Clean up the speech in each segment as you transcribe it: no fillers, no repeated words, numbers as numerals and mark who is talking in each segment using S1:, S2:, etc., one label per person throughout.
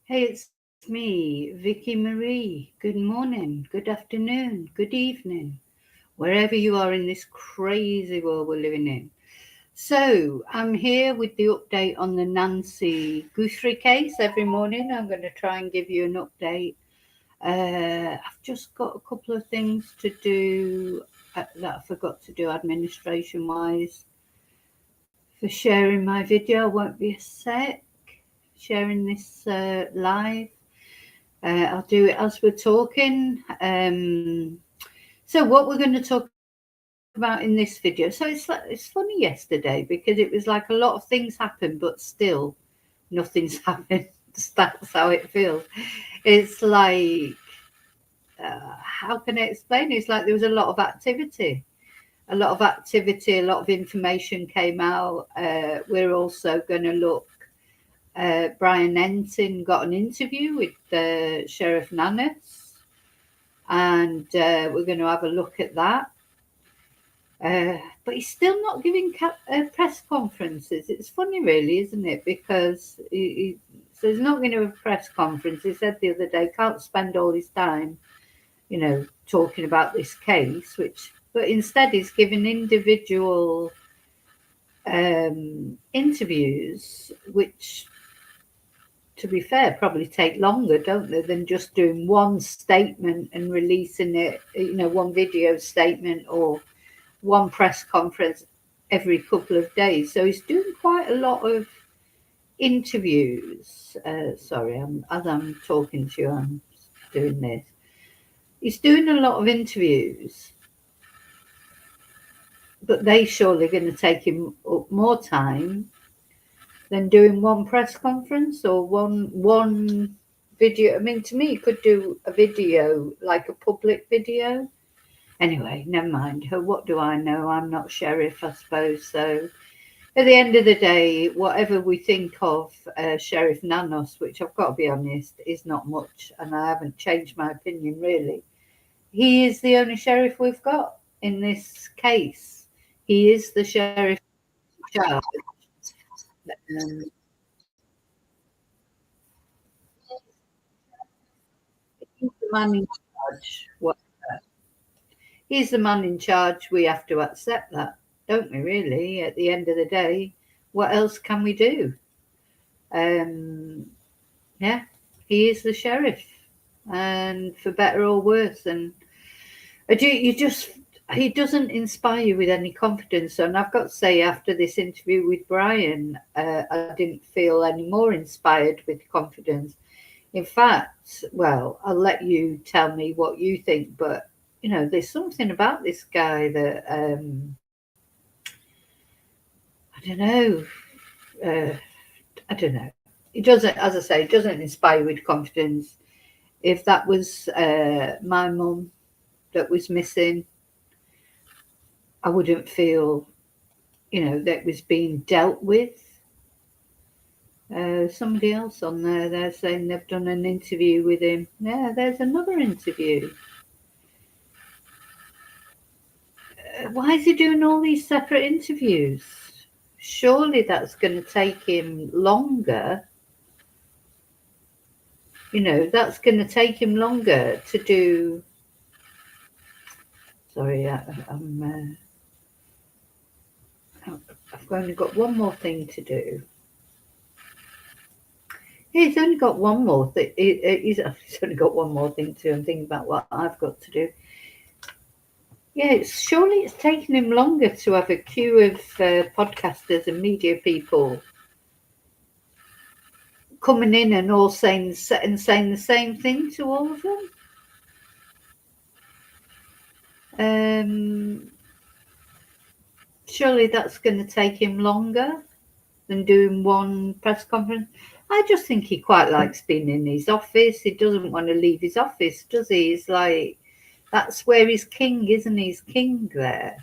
S1: Hey, it's me, Vicky Marie. Good morning, good afternoon, good evening, wherever you are in this crazy world we're living in. So, I'm here with the update on the Nancy Guthrie case. Every morning, I'm going to try and give you an update. I've just got a couple of things to do that I forgot to do administration wise for sharing my video. I won't be a sec sharing this live. I'll do it as we're talking. So what we're going to talk about in this video. So it's funny yesterday because it was like a lot of things happened, but still nothing's happened. That's how it feels. It's like how can I explain? It's like there was a lot of activity, a lot of information came out. We're also going to look. Brian Entin got an interview with Sheriff Nanos, and we're going to have a look at that. But he's still not giving press conferences. It's funny, really, isn't it? Because so he's not going to have a press conference. He said the other day, can't spend all his time, talking about this case, but instead he's giving individual interviews, which, to be fair, probably take longer, don't they, than just doing one statement and releasing it, one video statement or one press conference every couple of days. So he's doing quite a lot of interviews. Sorry, as I'm talking to you, I'm doing this. He's doing a lot of interviews, but they surely going to take him up more time than doing one press conference or one video. I mean, to me, he could do a video, like a public video. Anyway, never mind. What do I know? I'm not sheriff, I suppose. So at the end of the day, whatever we think of Sheriff Nanos, which I've got to be honest, is not much, and I haven't changed my opinion really. He is the only sheriff we've got in this case. He is the sheriff in charge. Um, he's the man in charge. He's the man in charge. We have to accept that, don't we? Really, at the end of the day, what else can we do? Um, yeah, he is the sheriff, and for better or worse. And he doesn't inspire you with any confidence. And I've got to say, after this interview with Brian, I didn't feel any more inspired with confidence. In fact, well, I'll let you tell me what you think, but there's something about this guy that I don't know. I don't know. It doesn't, as I say, it doesn't inspire with confidence. If that was my mum that was missing, I wouldn't feel, that was being dealt with. Somebody else on there, they're saying they've done an interview with him. Yeah, there's another interview. Why is he doing all these separate interviews? Surely that's going to take him longer. That's going to take him longer to do. Sorry, I've only got one more thing to do. He's only got one more thing. He's only got one more thing to do. I'm thinking about what I've got to do. Yeah, surely it's taken him longer to have a queue of podcasters and media people coming in and all saying the same thing to all of them. Surely that's going to take him longer than doing one press conference. I just think he quite likes being in his office. He doesn't want to leave his office, does he? He's like, that's where he's king, isn't he? He's king there.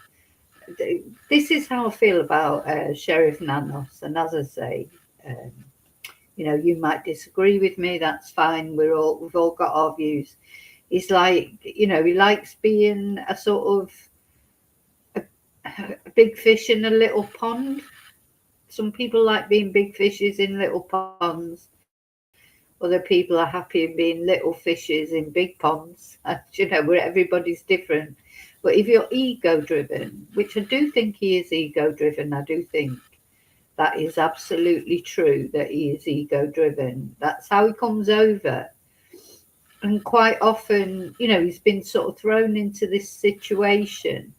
S1: This is how I feel about Sheriff Nanos. And as I say, you might disagree with me. That's fine. We've all got our views. He's like, he likes being a sort of a big fish in a little pond. Some people like being big fishes in little ponds. Well, other people are happy in being little fishes in big ponds. You know, where everybody's different. But if you're ego driven, which I do think he is ego driven, I do think that is absolutely true that he is ego driven. That's how he comes over. And quite often, you know, he's been sort of thrown into this situation,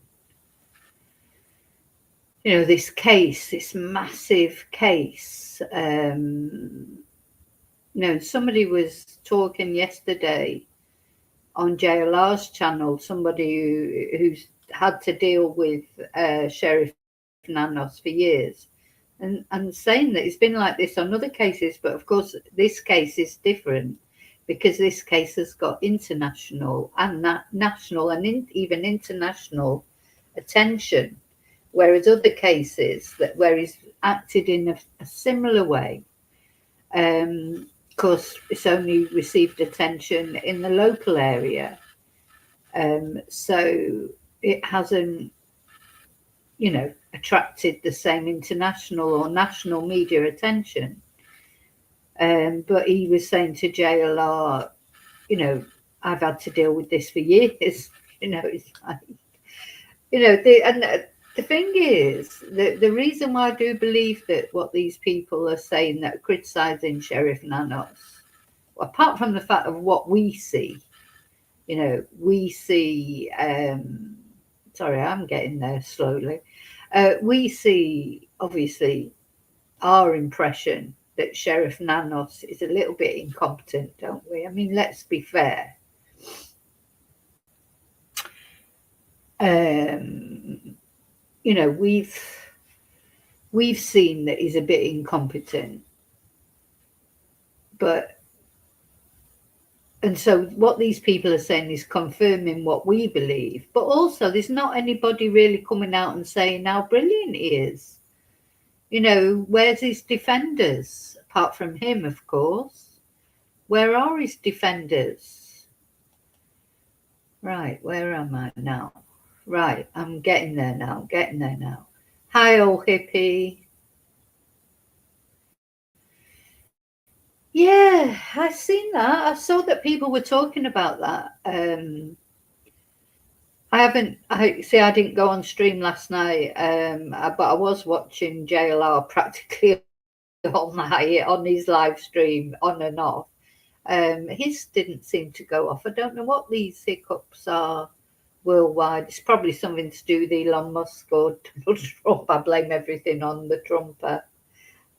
S1: you know, this case, this massive case. You know, somebody was talking yesterday on JLR's channel, somebody who's had to deal with Sheriff Nanos for years, and saying that it's been like this on other cases, but of course this case is different because this case has got international and national and even international attention, whereas other cases where he's acted in a similar way, of course, it's only received attention in the local area, so it hasn't, you know, attracted the same international or national media attention. But he was saying to JLR, you know, I've had to deal with this for years. You know, it's like, you know, the thing is, the reason why I do believe that what these people are saying that are criticising Sheriff Nanos, apart from the fact of what we see, you know, we see, sorry, I'm getting there slowly. We see, obviously, our impression that Sheriff Nanos is a little bit incompetent, don't we? I mean, let's be fair. You know, we've seen that he's a bit incompetent, and so what these people are saying is confirming what we believe, but also there's not anybody really coming out and saying how brilliant he is. You know, where's his defenders? Apart from him, of course. Where are his defenders? Right, where am I now? Right, I'm getting there now, Hi, old hippie. Yeah, I've seen that. I saw that people were talking about that. I didn't go on stream last night, but I was watching JLR practically all night on his live stream, on and off. His didn't seem to go off. I don't know what these hiccups are worldwide. It's probably something to do with Elon Musk or Donald Trump. I blame everything on the Trumper.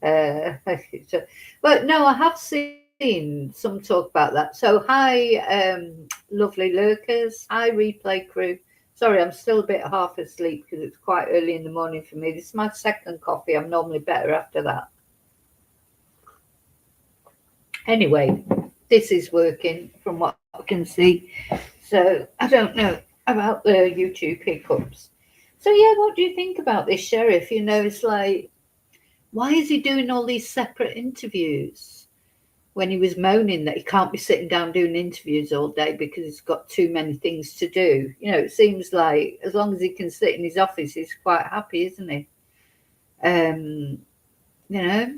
S1: But no, I have seen some talk about that. So hi, lovely lurkers. Hi, replay crew. Sorry, I'm still a bit half asleep because it's quite early in the morning for me. This is my second coffee. I'm normally better after that. Anyway, this is working from what I can see. So I don't know about the YouTube hiccups. So yeah, what do you think about this sheriff? You know, it's like, why is he doing all these separate interviews when he was moaning that he can't be sitting down doing interviews all day because he's got too many things to do? You know, it seems like as long as he can sit in his office, he's quite happy, isn't he? You know.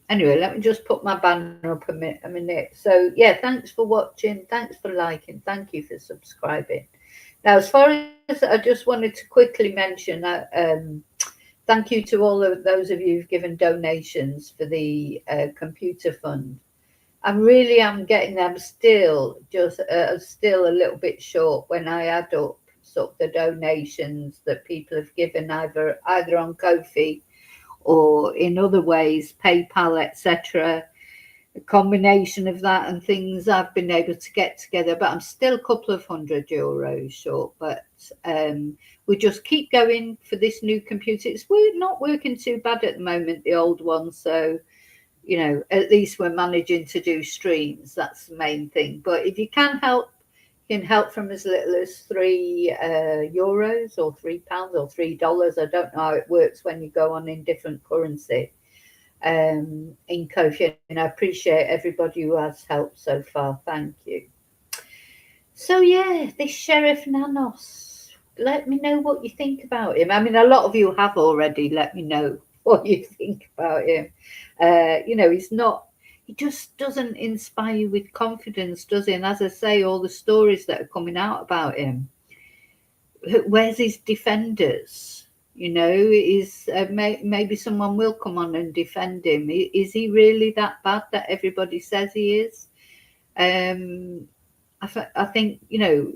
S1: Anyway, let me just put my banner up a minute. So yeah, thanks for watching. Thanks for liking. Thank you for subscribing. Now, as far as I just wanted to quickly mention that, thank you to all of those of you who've given donations for the computer fund. I really am getting them still a little bit short when I add up sort of the donations that people have given either on Ko-fi or in other ways, PayPal, etc. A combination of that and things I've been able to get together, but I'm still a couple of €100 short. But we just keep going for this new computer. It's not working too bad at the moment, the old one. So, you know, at least we're managing to do streams. That's the main thing. But if you can help, you can help from as little as €3 or £3 or $3. I don't know how it works when you go on in different currency. In Ko-fi, and I appreciate everybody who has helped so far. Thank you. So yeah, this Sheriff Nanos, let me know what you think about him. I mean, a lot of you have already let me know what you think about him. You know, he's not he just doesn't inspire you with confidence, does he? And as I say, all the stories that are coming out about him, where's his defenders? You know, is maybe someone will come on and defend him. Is he really that bad that everybody says he is? I think, you know,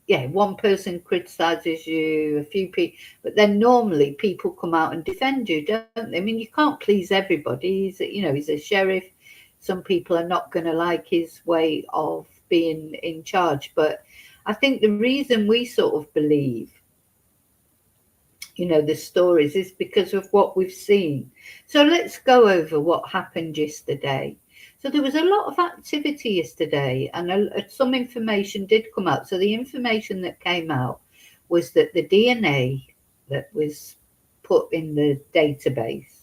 S1: yeah, one person criticizes you, a few people, but then normally people come out and defend you, don't they? I mean, you can't please everybody. You know, he's a sheriff. Some people are not going to like his way of being in charge, but I think the reason we sort of believe, you know, the stories is because of what we've seen. So let's go over what happened yesterday. So there was a lot of activity yesterday, and some information did come out. So the information that came out was that the DNA that was put in the database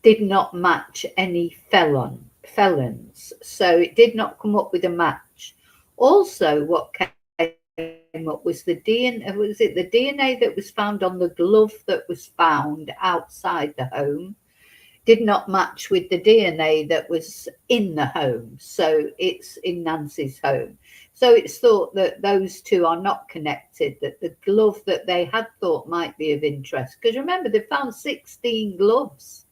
S1: did not match any felons. So it did not come up with a match. Also, what came up was the DNA that was found on the glove that was found outside the home did not match with the DNA that was in the home. So it's in Nancy's home. So it's thought that those two are not connected, that the glove that they had thought might be of interest. Because remember, they found 16 gloves.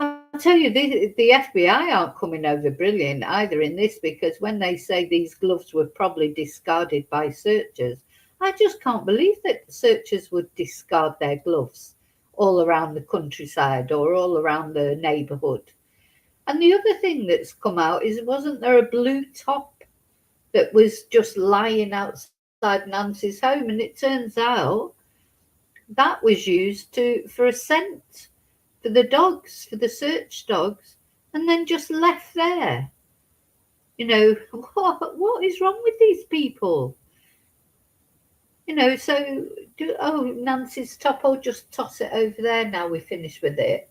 S1: I'll tell you, the FBI aren't coming over brilliant either in this, because when they say these gloves were probably discarded by searchers, I just can't believe that searchers would discard their gloves all around the countryside or all around the neighbourhood. And the other thing that's come out is, wasn't there a blue top that was just lying outside Nancy's home? And it turns out that was used for a scent for the dogs, for the search dogs, and then just left there. You know, what is wrong with these people? You know, so Nancy's top, oh, just toss it over there now we're finished with it.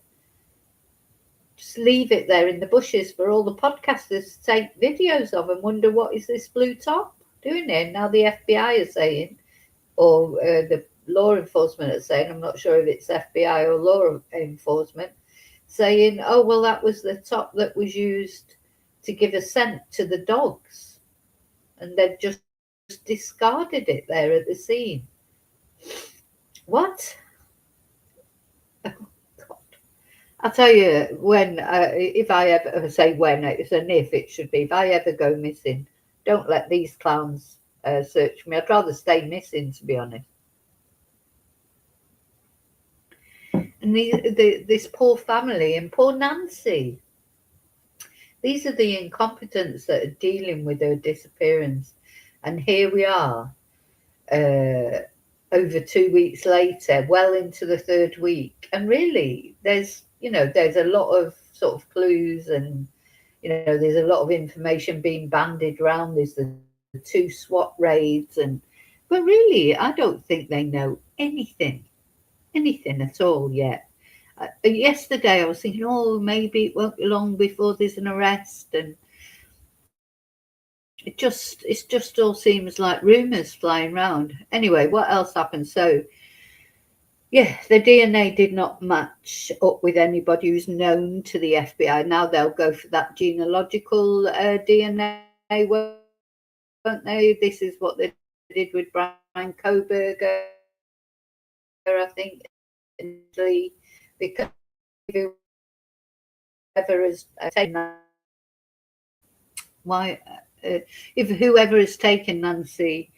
S1: Just leave it there in the bushes for all the podcasters to take videos of and wonder, what is this blue top doing here? Now the FBI are saying, or the law enforcement are saying, I'm not sure if it's FBI or law enforcement, saying, oh, well, that was the top that was used to give a scent to the dogs. And they've just discarded it there at the scene. What? Oh, God. I'll tell you, when, if I ever say when, it's an if, it should be, if I ever go missing, don't let these clowns search me. I'd rather stay missing, to be honest. And this poor family and poor Nancy, these are the incompetents that are dealing with her disappearance. And here we are, over 2 weeks later, well into the third week. And really, there's a lot of sort of clues, and, you know, there's a lot of information being bandied around. There's the 2 SWAT raids, but really, I don't think they know anything at all yet. Yesterday I was thinking, oh, maybe it won't be long before there's an arrest, and it just all seems like rumours flying around. Anyway, what else happened? So yeah, the DNA did not match up with anybody who's known to the FBI. Now they'll go for that genealogical DNA, won't they? This is what they did with Brian Kohberger, I think, because whoever has taken if whoever has taken Nancy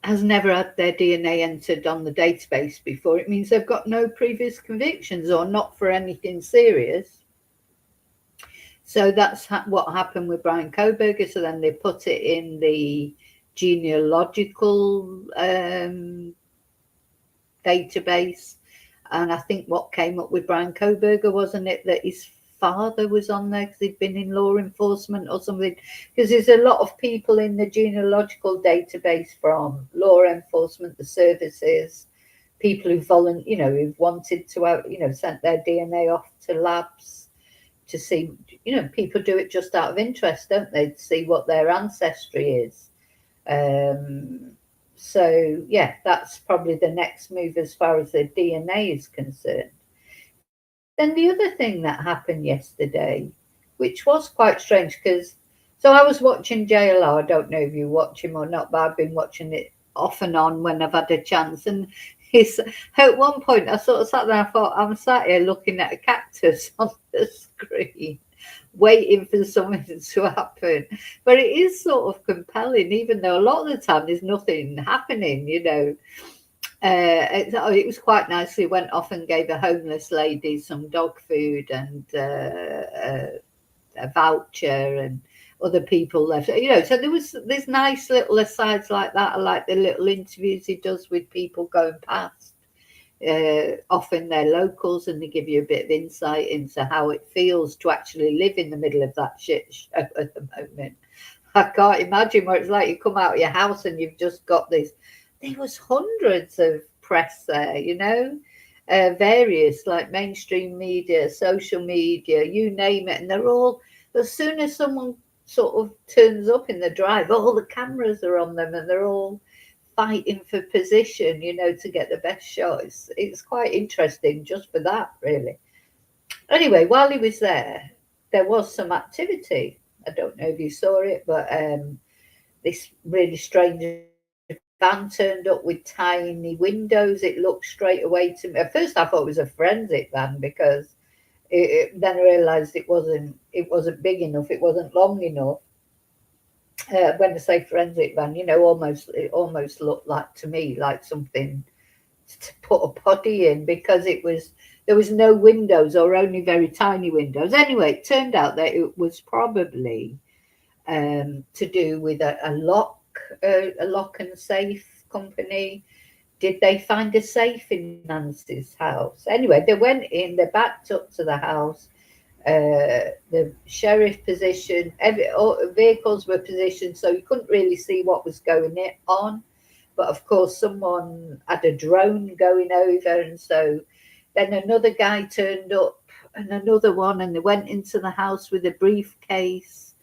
S1: has never had their DNA entered on the database before, it means they've got no previous convictions or not for anything serious. So that's what happened with Brian Kohberger. So then they put it in the genealogical database. And I think what came up with Brian Kohberger, wasn't it, that his father was on there because he'd been in law enforcement or something? Because there's a lot of people in the genealogical database from law enforcement, the services, people who who've wanted to have, sent their DNA off to labs to see, people do it just out of interest, don't they, to see what their ancestry is. So yeah, that's probably the next move as far as the DNA is concerned. Then the other thing that happened yesterday, which was quite strange, because so I was watching JLR. I don't know if you watch him or not, but I've been watching it off and on when I've had a chance. And he's at one point I sort of sat there and I thought, I'm sat here looking at a cactus on the screen, waiting for something to happen. But it is sort of compelling, even though a lot of the time there's nothing happening, you know. It was quite nice. We went off and gave a homeless lady some dog food and a voucher, and other people left. You know, so there's nice little asides like that. I like the little interviews he does with people going past. Often they're locals, and they give you a bit of insight into how it feels to actually live in the middle of that shit show at the moment. I can't imagine what it's like. You come out of your house and you've just got this. There was hundreds of press there, you know, various like mainstream media, social media, you name it, and they're all. As soon as someone sort of turns up in the drive, all the cameras are on them, and they're all fighting for position, you know, to get the best shot. It's quite interesting just for that, really. Anyway, while he was there was some activity. I don't know if you saw it, but this really strange van turned up with tiny windows. It looked straight away to me. At first, I thought it was a forensic van, because then I realised it wasn't big enough. It wasn't long enough. When I say forensic van, you know, it almost looked like to me like something to put a body in, because there was no windows, or only very tiny windows. Anyway, it turned out that it was probably to do with a lock and safe company. Did they find a safe in Nancy's house? Anyway, they went in, they backed up to the house. The sheriff position, all vehicles were positioned so you couldn't really see what was going on. But of course, someone had a drone going over, and so then another guy turned up, and another one, and they went into the house with a briefcase.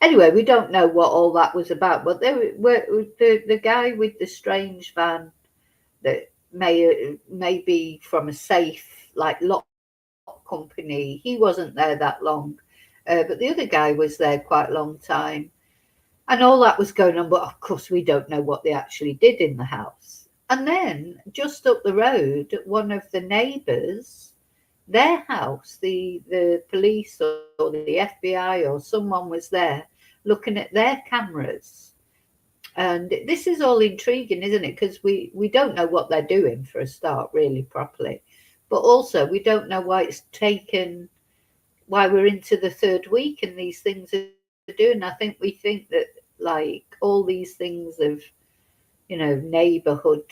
S1: Anyway, we don't know what all that was about, but there were the guy with the strange van that may be from a safe like lock company. He wasn't there that long, but the other guy was there quite a long time, and all that was going on. But of course, we don't know what they actually did in the house. And then just up the road, one of the neighbours, their house, the police or the FBI or someone was there looking at their cameras. And this is all intriguing, isn't it? Because we don't know what they're doing for a start, really properly. But also, we don't know why it's taken, why we're into the third week and these things are doing. I think we think that, like, all these things of, you know, neighbourhood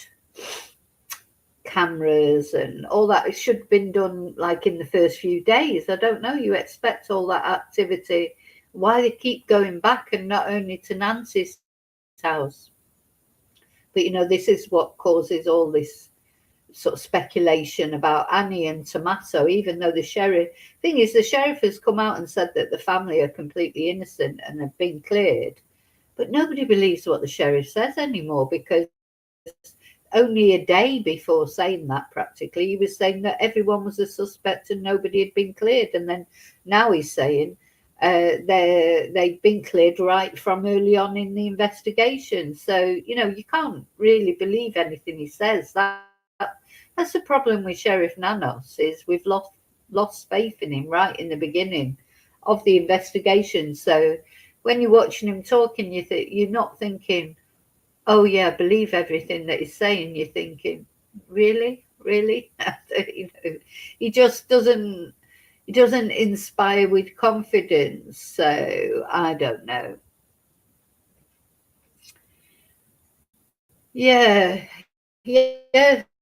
S1: cameras and all that, it should have been done like in the first few days. I don't know. You expect all that activity. Why they keep going back, and not only to Nancy's house, but you know, this is what causes all this sort of speculation about Annie and Tommaso, even though the sheriff has come out and said that the family are completely innocent and have been cleared. But nobody believes what the sheriff says anymore, because only a day before saying that, practically, he was saying that everyone was a suspect and nobody had been cleared. And then now he's saying they've been cleared right from early on in the investigation. So, you know, you can't really believe anything he says. That's the problem with Sheriff Nanos, is we've lost faith in him right in the beginning of the investigation. So when you're watching him talking, you're not thinking, oh yeah, believe everything that he's saying. You're thinking, really? You know, he just doesn't inspire with confidence. So I don't know. Yeah,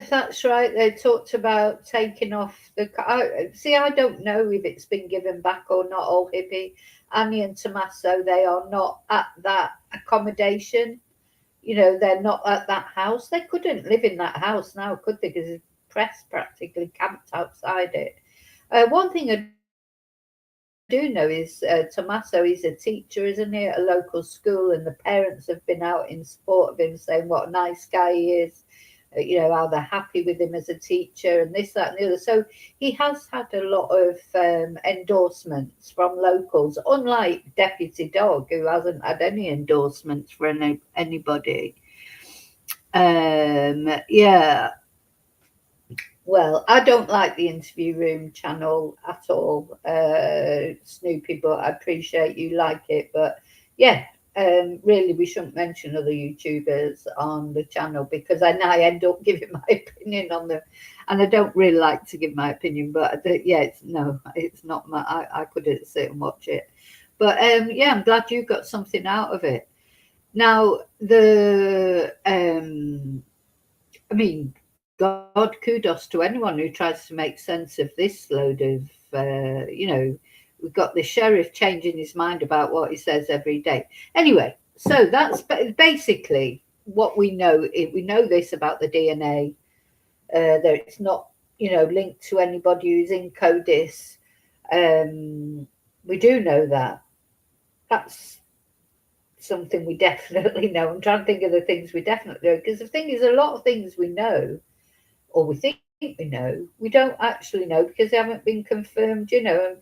S1: that's right. They talked about taking off the. See, I don't know if it's been given back or not. All hippie, Annie and Tommaso, they are not at that accommodation. You know, they're not at that house. They couldn't live in that house now, could they? Because the press practically camped outside it. One thing I do know is Tommaso, he's a teacher, isn't he, at a local school, and the parents have been out in support of him, saying what a nice guy he is. how they're happy with him as a teacher and this, that, and the other. So he has had a lot of endorsements from locals, unlike Deputy Dog, who hasn't had any endorsements from anybody. Yeah. Well, I don't like the Interview Room channel at all, Snoopy, but I appreciate you like it. But yeah, really, we shouldn't mention other YouTubers on the channel because I end up giving my opinion on them, and I don't really like to give my opinion. But yeah, it's not my. I couldn't sit and watch it, but yeah, I'm glad you got something out of it. Now I mean, God, kudos to anyone who tries to make sense of this load of, we've got the sheriff changing his mind about what he says every day. Anyway, so that's basically what we know. We know this about the DNA, that it's not, linked to anybody who's in CODIS. We do know that. That's something we definitely know. I'm trying to think of the things we definitely know, because the thing is, a lot of things we know, or we think we know, we don't actually know because they haven't been confirmed, and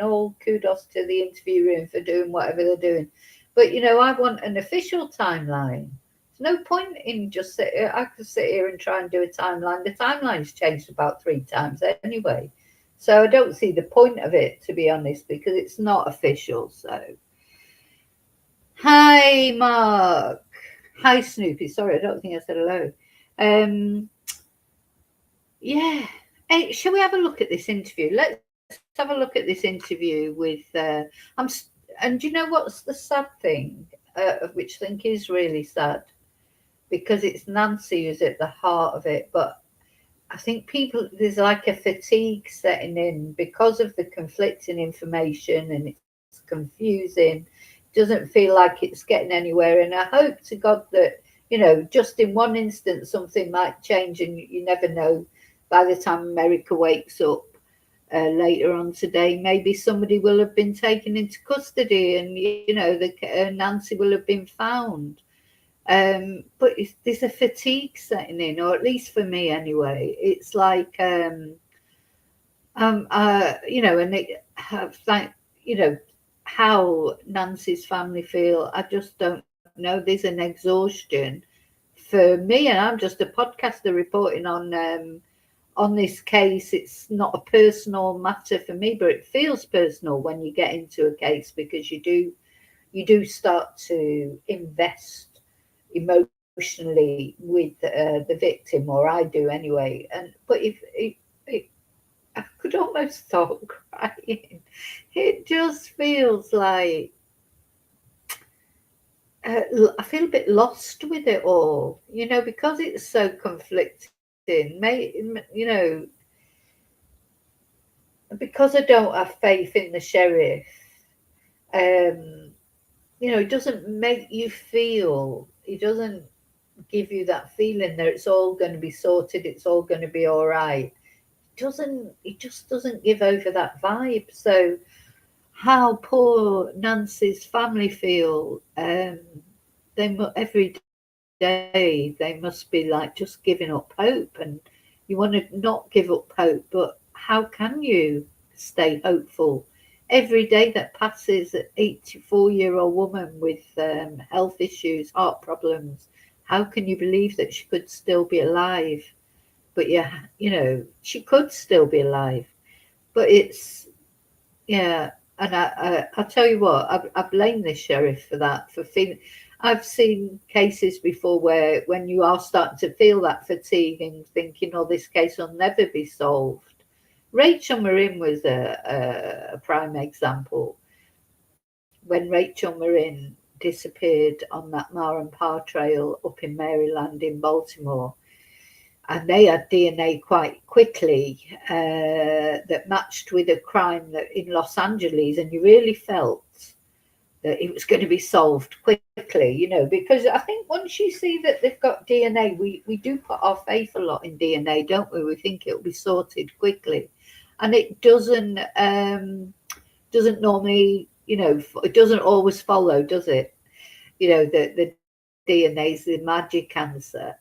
S1: all kudos to the Interview Room for doing whatever they're doing. But, I want an official timeline. There's no point in just I could sit here and try and do a timeline. The timeline's changed about 3 times anyway. So I don't see the point of it, to be honest, because it's not official. So, hi, Mark. Hi, Snoopy. Sorry, I don't think I said hello. Yeah. Hey, shall we have a look at this interview? Let's have a look at this interview with. And you know what's the sad thing, which I think is really sad, because it's Nancy who's at the heart of it. But I think there's like a fatigue setting in because of the conflicting information, and it's confusing. Doesn't feel like it's getting anywhere. And I hope to God that, just in one instance, something might change, and you never know. By the time America wakes up later on today, maybe somebody will have been taken into custody, and Nancy will have been found. But there's a fatigue setting in, or at least for me anyway. It's like, and how Nancy's family feel. I just don't know. There's an exhaustion for me, and I'm just a podcaster reporting on this case. It's not a personal matter for me, but it feels personal when you get into a case, because you do start to invest emotionally with the victim, or I do anyway. But if I could almost start crying. It just feels like I feel a bit lost with it all, because it's so conflicting. Because I don't have faith in the sheriff. It doesn't make you feel. It doesn't give you that feeling that it's all going to be sorted. It's all going to be all right. It just doesn't give over that vibe. So how poor Nancy's family feel, every day they must be like just giving up hope, and you want to not give up hope, but how can you stay hopeful? Every day that passes, an 84-year-old woman with health issues, heart problems, how can you believe that she could still be alive? But yeah, she could still be alive. But it's, yeah, and I'll tell you what, I blame the sheriff for that, for feeling. I've seen cases before where when you are starting to feel that fatigue and thinking, oh, this case will never be solved. Rachel Marin was a prime example. When Rachel Marin disappeared on that Mar and Par trail up in Maryland in Baltimore, and they had DNA quite quickly that matched with a crime that in Los Angeles, and you really felt that it was going to be solved quickly, because I think once you see that they've got DNA, we do put our faith a lot in DNA, don't we? We think it'll be sorted quickly, and it doesn't normally, it doesn't always follow, does it? The DNA is the magic answer.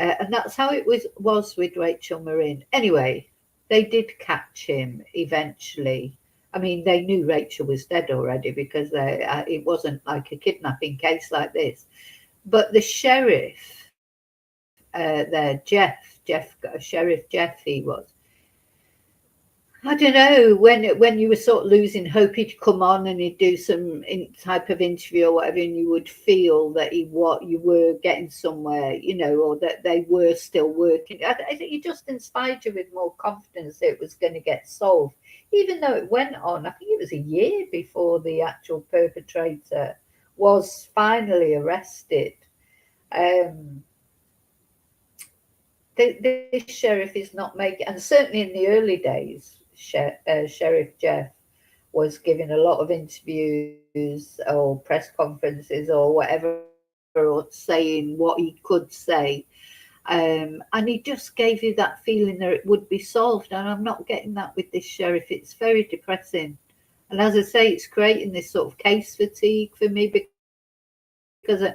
S1: And that's how it was with Rachel Marin. Anyway, they did catch him eventually. I mean, they knew Rachel was dead already because it wasn't like a kidnapping case like this. But the sheriff there, Sheriff Jeff, he was. I don't know, when you were sort of losing hope, he'd come on and he'd do some type of interview or whatever, and you would feel that you were getting somewhere, you know, or that they were still working. I think he just inspired you with more confidence that it was going to get solved, even though it went on. I think it was a year before the actual perpetrator was finally arrested. This sheriff is not making, and certainly in the early days, Sheriff Jeff was giving a lot of interviews or press conferences or whatever, or saying what he could say. And he just gave you that feeling that it would be solved. And I'm not getting that with this sheriff. It's very depressing. And as I say, it's creating this sort of case fatigue for me because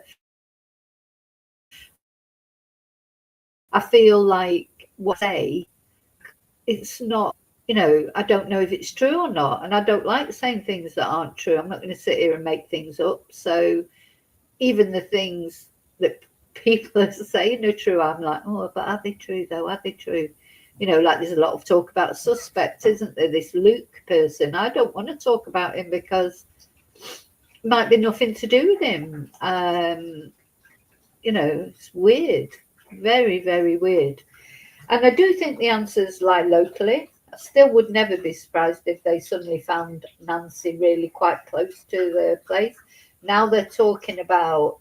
S1: I feel like what I say, it's not, you know, I don't know if it's true or not. And I don't like saying things that aren't true. I'm not going to sit here and make things up. So even the things that people are saying are true, I'm like, oh, but are they true though? Are they true? You know, like there's a lot of talk about suspects, isn't there? This Luke person. I don't want to talk about him because it might be nothing to do with him. You know, it's weird. Very, very weird. And I do think the answers lie locally. I still would never be surprised if they suddenly found Nancy really quite close to the place. Now they're talking about,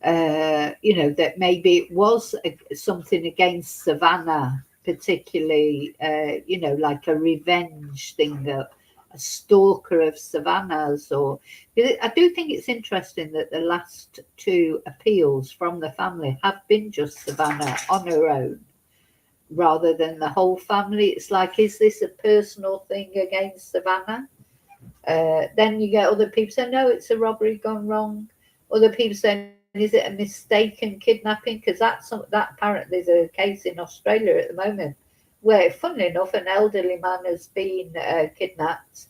S1: you know, that maybe it was something against Savannah, particularly, you know, like a revenge thing, a stalker of Savannah's. Or I do think it's interesting that the last two appeals from the family have been just Savannah on her own, rather than the whole family. It's like, is this a personal thing against Savannah? Then you get other people saying, no, it's a robbery gone wrong. Other people saying, is it a mistaken kidnapping? Because that apparently there's a case in Australia at the moment where, funnily enough, an elderly man has been kidnapped,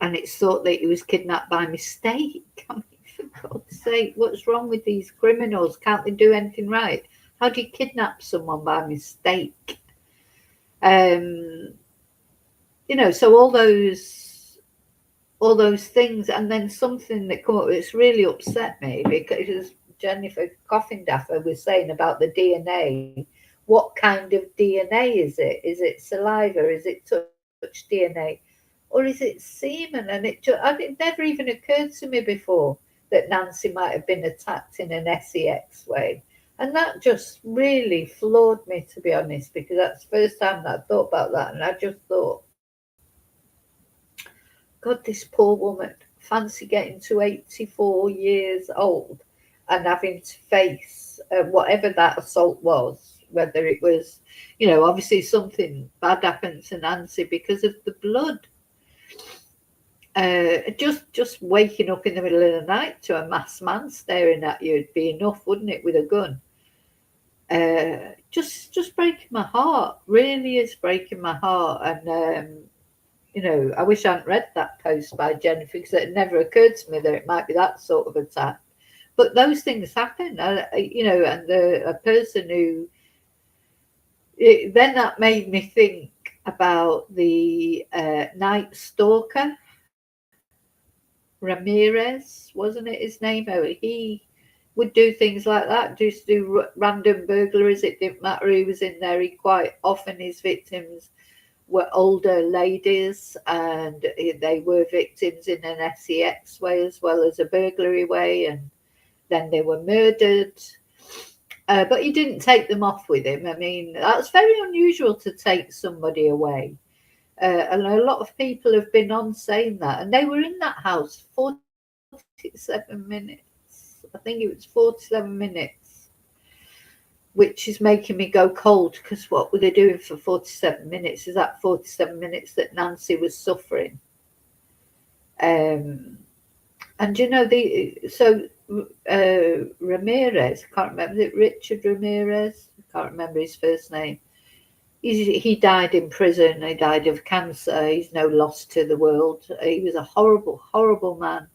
S1: and it's thought that he was kidnapped by mistake. I mean, for God's sake, what's wrong with these criminals? Can't they do anything right? How do you kidnap someone by mistake? You know, so all those things, and then something that come up, it's really upset me because Jennifer Coffindaffer was saying about the DNA. What kind of DNA is it? Is it saliva? Is it touch DNA? Or is it semen? And it never even occurred to me before that Nancy might have been attacked in an sex way. And that just really floored me, to be honest, because that's the first time that I thought about that. And I just thought, God, this poor woman, fancy getting to 84 years old and having to face whatever that assault was, whether it was, you know, obviously something bad happened to Nancy because of the blood. Just waking up in the middle of the night to a masked man staring at you would be enough, wouldn't it, with a gun? Just breaking my heart, really is breaking my heart. And you know, I wish I hadn't read that post by Jennifer, because it never occurred to me that it might be that sort of attack. But those things happen, you know, and a person who, then that made me think about the Night Stalker, Ramirez, wasn't it his name? Oh, he would do things like that, just do random burglaries. It didn't matter who was in there. He quite often, his victims were older ladies, and they were victims in an sex way as well as a burglary way, and then they were murdered. But he didn't take them off with him. I mean, that's very unusual to take somebody away. And a lot of people have been on saying that. And they were in that house 47 minutes. I think it was 47 minutes, which is making me go cold, because what were they doing for 47 minutes? Is that 47 minutes that Nancy was suffering? And, you know, so Ramirez. I can't remember. Is it Richard Ramirez? I can't remember his first name. He died in prison. He died of cancer. He's no loss to the world. He was a horrible, horrible man.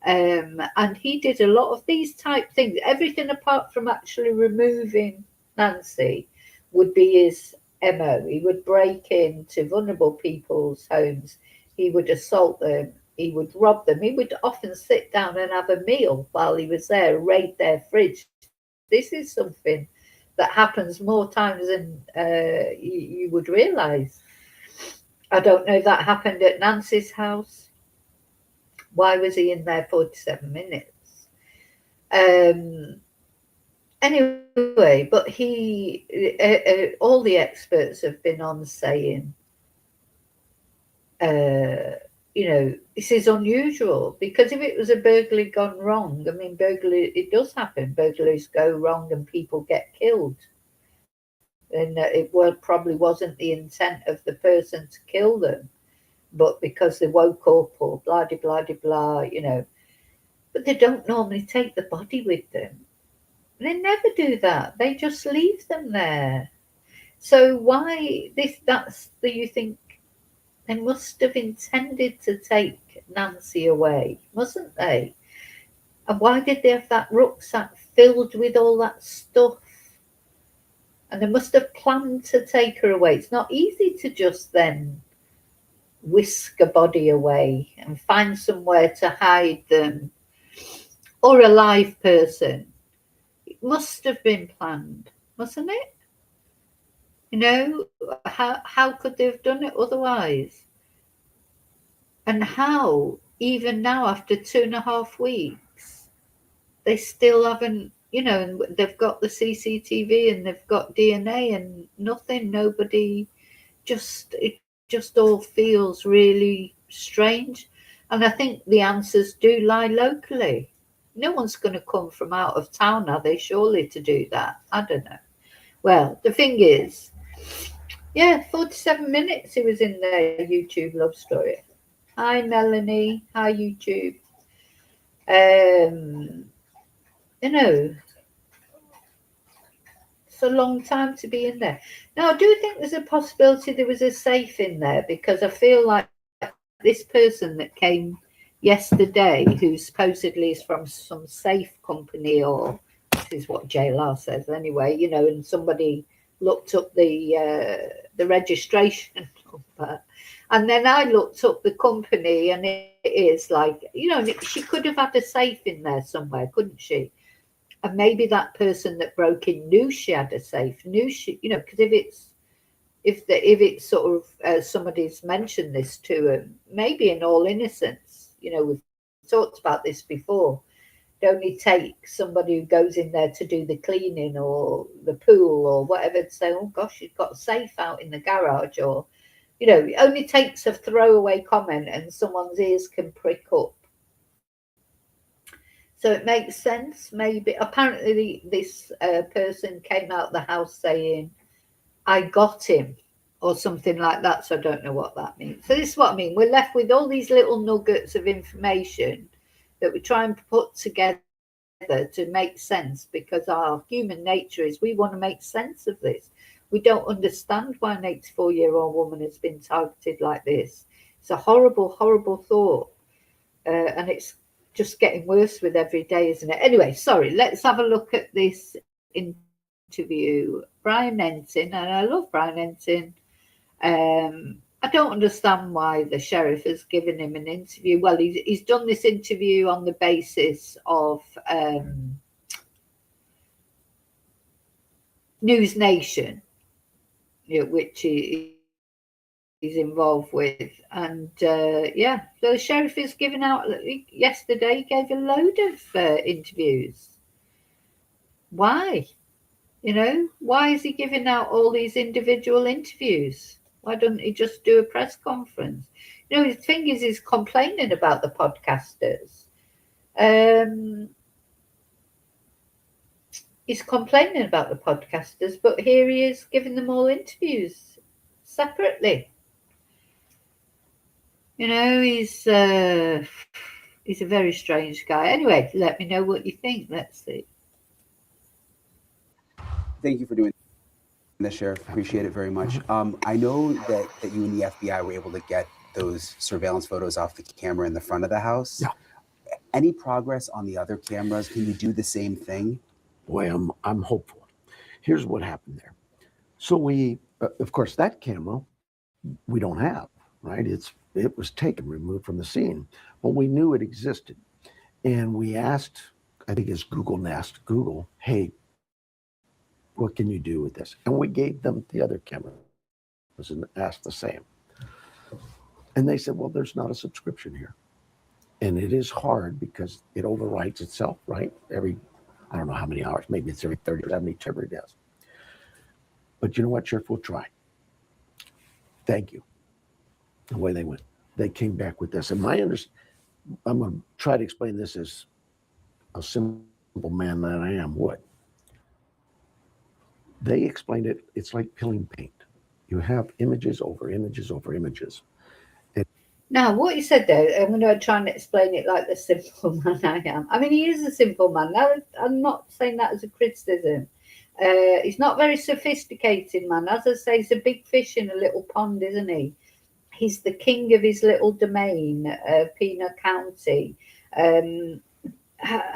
S1: And he did a lot of these type things. Everything apart from actually removing Nancy would be his MO. He would break into vulnerable people's homes. He would assault them. He would rob them. He would often sit down and have a meal while he was there, raid their fridge. This is something that happens more times than you would realise. I don't know if that happened at Nancy's house. Why was he in there 47 minutes? Anyway, but all the experts have been on saying, this is unusual, because if it was a burglary gone wrong, I mean, burglary, it does happen. Burglaries go wrong and people get killed. And it probably wasn't the intent of the person to kill them, but because they woke up or blah, blah, blah, blah, But they don't normally take the body with them. They never do that. They just leave them there. So why you think they must have intended to take Nancy away, mustn't they? And why did they have that rucksack filled with all that stuff? And they must have planned to take her away. It's not easy to just then whisk a body away and find somewhere to hide them, or a live person. It must have been planned, mustn't it? How could they have done it otherwise? And how, even now after 2.5 weeks, they still haven't, and they've got the CCTV and they've got DNA and nothing. Nobody, it just all feels really strange. And I think the answers do lie locally. No one's going to come from out of town, are they, surely, to do that? I don't know. Well, the thing is, 47 minutes he was in their YouTube love story. Hi, Melanie. Hi, YouTube. It's a long time to be in there. Now, I do think there's a possibility there was a safe in there, because I feel like this person that came yesterday, who supposedly is from some safe company, or this is what JLR says anyway, and somebody looked up the registration number, and then I looked up the company, and it is like, she could have had a safe in there somewhere, couldn't she? And maybe that person that broke in knew she had a safe, because if it's sort of somebody's mentioned this to them, maybe in all innocence, we've talked about this before. It only takes somebody who goes in there to do the cleaning or the pool or whatever to say, oh gosh, you've got a safe out in the garage, or it only takes a throwaway comment and someone's ears can prick up. So it makes sense, maybe. Apparently this person came out the house saying, I got him, or something like that. So I don't know what that means. So this is what I mean. We're left with all these little nuggets of information that we try and put together to make sense, because our human nature is we want to make sense of this. We don't understand why an 84-year-old woman has been targeted like this. It's a horrible, horrible thought. And it's just getting worse with every day, isn't it? Anyway, sorry, let's have a look at this interview. Brian Entin, and I love Brian Entin. I don't understand why the sheriff has given him an interview. Well, he's done this interview on the basis of News Nation, which he's involved with. And so the sheriff is giving out, yesterday he gave a load of interviews. Why? Why is he giving out all these individual interviews? Why don't he just do a press conference? The thing is, he's complaining about the podcasters. He's complaining about the podcasters, but here he is giving them all interviews separately. He's He's a very strange guy. Anyway, let me know what you think. Let's see.
S2: Thank you for doing this, Sheriff. Appreciate it very much. I know that you and the FBI were able to get those surveillance photos off the camera in the front of the house.
S3: Yeah.
S2: Any progress on the other cameras? Can you do the same thing?
S3: Boy, I'm hopeful. Here's what happened there. So we, of course, that camera we don't have, right? It was taken, removed from the scene, but we knew it existed, and we asked, I think it's Google asked Google, hey, what can you do with this? And we gave them the other cameras and asked the same. And they said, well, there's not a subscription here. And it is hard because it overwrites itself, right? Every, I don't know how many hours, maybe it's every 30 or 70, whatever it is. But you know what, Sheriff, we'll try. Thank you. The way they went, they came back with this. And I'm going to try to explain this as a simple man that I am would. They explained it, it's like peeling paint. You have images over images over images.
S1: Now, what you said there, I'm going to try and explain it like the simple man I am. I mean, he is a simple man. I'm not saying that as a criticism. He's not very sophisticated, man. As I say, he's a big fish in a little pond, isn't he? He's the king of his little domain, Pena County. I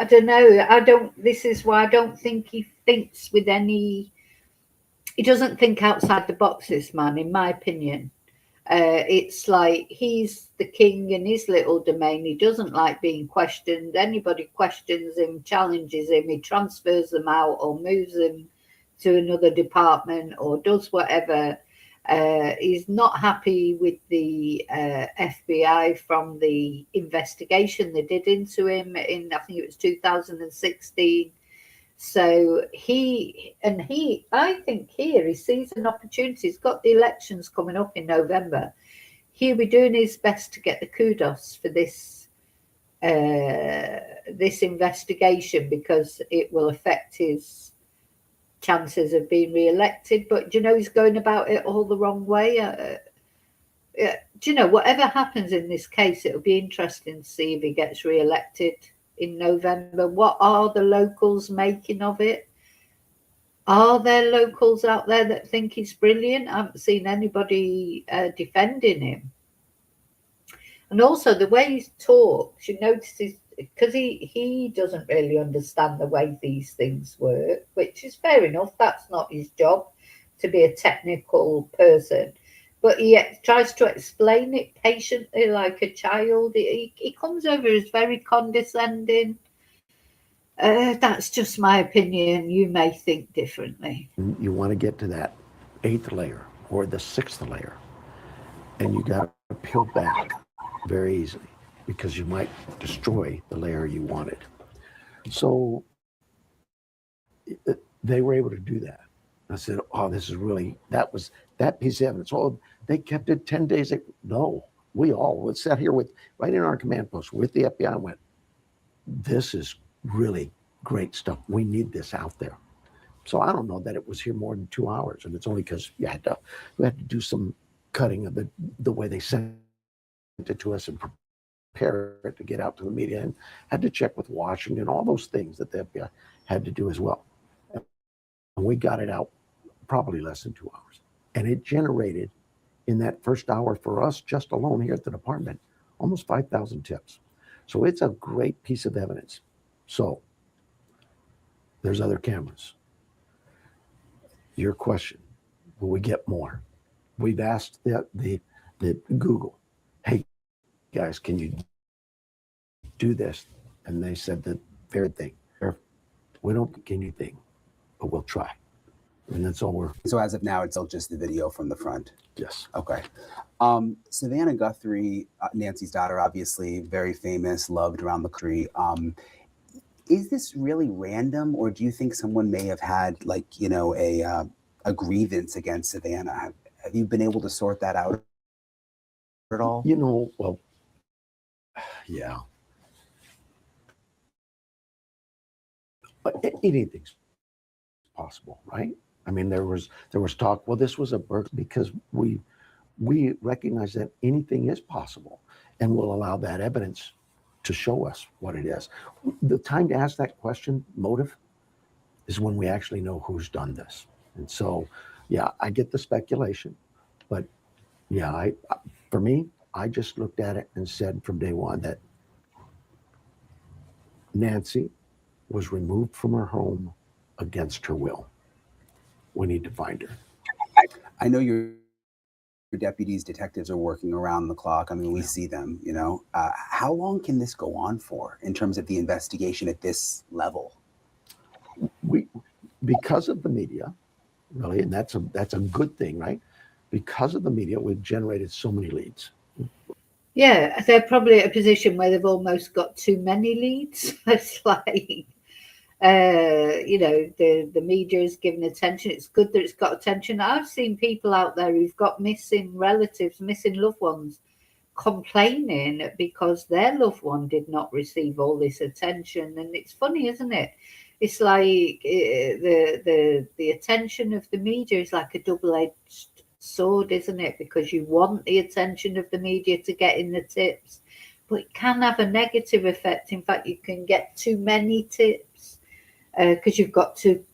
S1: don't know. This is why I don't think he thinks with any. He doesn't think outside the box, this man, in my opinion. It's like he's the king in his little domain. He doesn't like being questioned. Anybody questions him, challenges him, he transfers them out or moves them to another department or does whatever. He's not happy with the FBI from the investigation they did into him in, I think it was 2016. So I think here he sees an opportunity. He's got the elections coming up in November. He'll be doing his best to get the kudos for this investigation because it will affect his chances of being re-elected. But he's going about it all the wrong way. Whatever happens in this case, it'll be interesting to see if he gets re-elected in November. What are the locals making of it? Are there locals out there that think he's brilliant? I haven't seen anybody defending him. And also the way he talks, you notice, because he doesn't really understand the way these things work, which is fair enough. That's not his job to be a technical person. But he tries to explain it patiently like a child. He comes over as very condescending. That's just my opinion. You may think differently.
S3: You want to get to that 8th layer or the 6th layer, and you got to peel back very easily because you might destroy the layer you wanted. So they were able to do that. I said, oh, this is really, that was that piece of evidence. Oh, they kept it 10 days. No, we all sat here right in our command post with the FBI and went, this is really great stuff. We need this out there. So I don't know that it was here more than 2 hours. And it's only because we had to do some cutting of the way they sent it to us and prepare it to get out to the media, and had to check with Washington, all those things that the FBI had to do as well. And we got it out probably less than 2 hours. And it generated, in that first hour for us, just alone here at the department, almost 5,000 tips. So it's a great piece of evidence. So there's other cameras. Your question, will we get more? We've asked the Google, hey guys, can you do this? And they said the very thing. We don't get anything, but we'll try. And that's all we're.
S2: So as of now, it's still just the video from the front.
S3: Yes.
S2: Okay. Savannah Guthrie, Nancy's daughter, obviously very famous, loved around the country. Is this really random, or do you think someone may have had a grievance against Savannah? Have you been able to sort that out at all?
S3: Well, yeah. Anything's possible, right? I mean, there was talk, well, this was a burglary, because we recognize that anything is possible, and we'll allow that evidence to show us what it is. The time to ask that question, motive, is when we actually know who's done this. And so, yeah, I get the speculation, but yeah, for me, I just looked at it and said from day one that Nancy was removed from her home against her will. We need to find her.
S2: I know your deputies, detectives are working around the clock. I mean, we see them, you know. How long can this go on for in terms of the investigation at this level?
S3: Because of the media, really, and that's a good thing, right? Because of the media, we've generated so many leads.
S1: Yeah, they're probably at a position where they've almost got too many leads. It's like, the media is giving attention. It's good that it's got attention. I've seen people out there who've got missing relatives, missing loved ones, complaining because their loved one did not receive all this attention. And it's funny, isn't it? It's like the attention of the media is like a double-edged sword, isn't it? Because you want the attention of the media to get in the tips, but it can have a negative effect. In fact, you can get too many tips because you've got to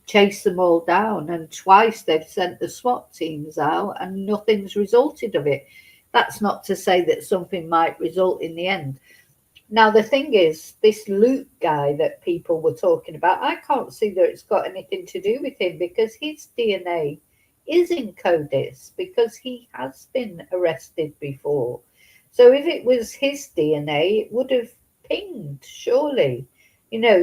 S1: chase them all down, and twice they've sent the SWAT teams out and nothing's resulted of it. That's not to say that something might result in the end. Now, the thing is, this Luke guy that people were talking about, I can't see that it's got anything to do with him because his DNA is in CODIS because he has been arrested before. So if it was his DNA, it would have pinged, surely.